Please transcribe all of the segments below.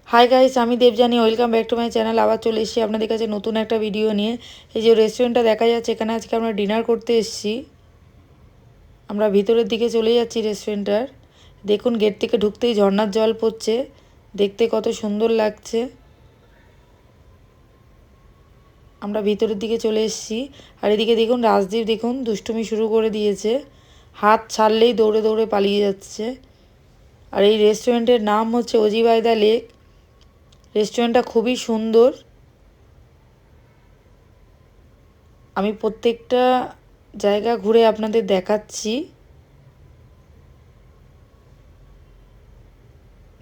Hi guys, আমি Debjani. Welcome back to my channel. আবার চলে এসেছি আপনাদের কাছে নতুন একটা ভিডিও নিয়ে। এই যে রেস্টুরেন্টটা দেখা যাচ্ছে, এখানে আজকে আমরা ডিনার করতে এসেছি। আমরা ভিতরের দিকে চলে যাচ্ছি রেস্টুরেন্টটার। দেখুন, গেট থেকে ঢুকতেই ঝর্ণার জল পড়ছে, দেখতে কত সুন্দর লাগছে। আমরা ভিতরের দিকে চলে এসেছি। আর এদিকে দেখুন, রাজদীপ দেখুন দুষ্টুমি শুরু করে দিয়েছে, হাত ছাড়লেই দৌড়ে দৌড়ে পালিয়ে যাচ্ছে। আর এই রেস্টুরেন্টের নাম হচ্ছে অজিবাইদা লেক। রেস্টুরেন্টটা খুবই সুন্দর। আমি প্রত্যেকটা জায়গা ঘুরে আপনাদের দেখাচ্ছি।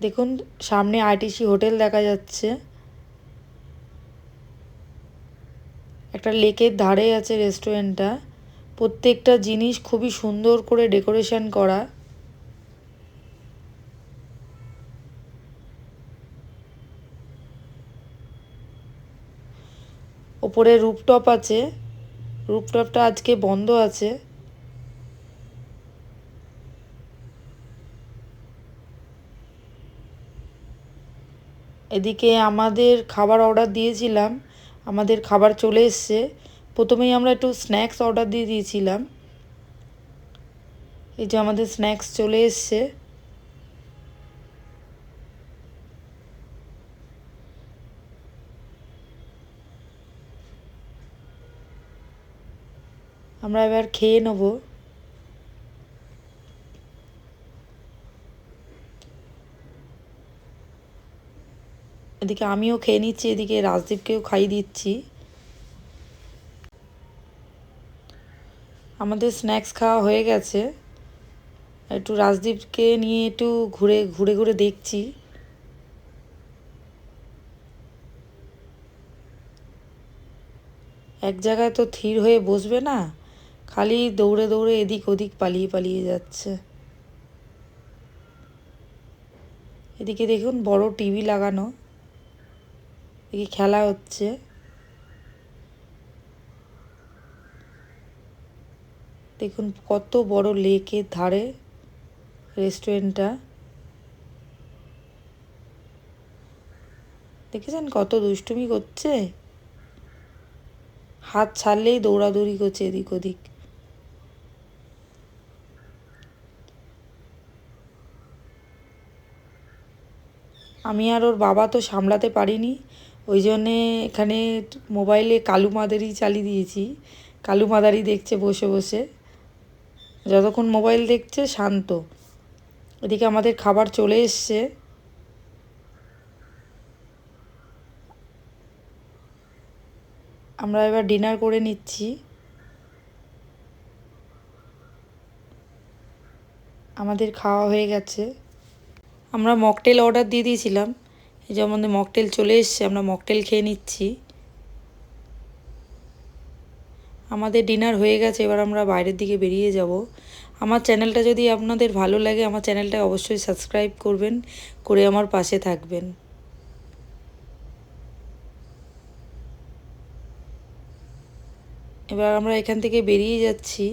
দেখুন, সামনে আরটিসি হোটেল দেখা যাচ্ছে। একটা লেকের ধারে আছে রেস্টুরেন্টটা। প্রত্যেকটা জিনিস খুবই সুন্দর করে ডেকোরেশন করা। ওপরে রুফটপ আছে, রুফটপটা আজকে বন্ধ আছে। এদিকে আমাদের খাবার অর্ডার দিয়েছিলাম, আমাদের খাবার চলে এসছে। প্রথমেই আমরা একটু স্ন্যাক্স অর্ডার দিয়ে দিয়েছিলাম। এই যে আমাদের স্ন্যাক্স চলে এসছে। আমরা এবার খেয়ে নেব। এদিকে আমিও খেয়ে নিচ্ছি, এদিকে রাজদীপকেও খাইয়ে দিচ্ছি। আমাদের স্ন্যাক্স খাওয়া হয়ে গেছে। একটু রাজদীপকে নিয়ে একটু ঘুরে ঘুরে ঘুরে দেখছি। এক জায়গায় তো থির হয়ে বসবে না, খালি দৌড়ে দৌড়ে এদিক ওদিক পালিয়ে পালিয়ে যাচ্ছে। এদিকে দেখুন, বড় টিভি লাগানো, এদিকে খেলা হচ্ছে। দেখুন কত বড় লেকের ধারে রেস্টুরেন্টটা। দেখেছেন কত দুষ্টুমি করছে, হাত ছাড়লেই দৌড়াদৌড়ি করছে এদিক ওদিক। আমি আর ওর বাবা তো সামলাতে পারিনি, ওই জন্যে এখানে মোবাইলে কালু মাদারি চালিয়ে দিয়েছি। কালু মাদারি দেখছে বসে বসে, যতক্ষণ মোবাইল দেখছে শান্ত। এদিকে আমাদের খাবার চলে এসছে। আমরা এবার ডিনার করে নিচ্ছি। আমাদের খাওয়া হয়ে গেছে। আমরা মকটেল অর্ডার দিয়ে দিয়েছিলাম, এই যে আমাদের মকটেল চলে এসছে, আমরা মকটেল খেয়ে নিচ্ছি। আমাদের ডিনার হয়ে গেছে, এবার আমরা বাইরের দিকে বেরিয়ে যাব। আমার চ্যানেলটা যদি আপনাদের ভালো লাগে, আমার চ্যানেলটা অবশ্যই সাবস্ক্রাইব করবেন, করে আমার পাশে থাকবেন। এবার আমরা এখান থেকে বেরিয়ে যাচ্ছি।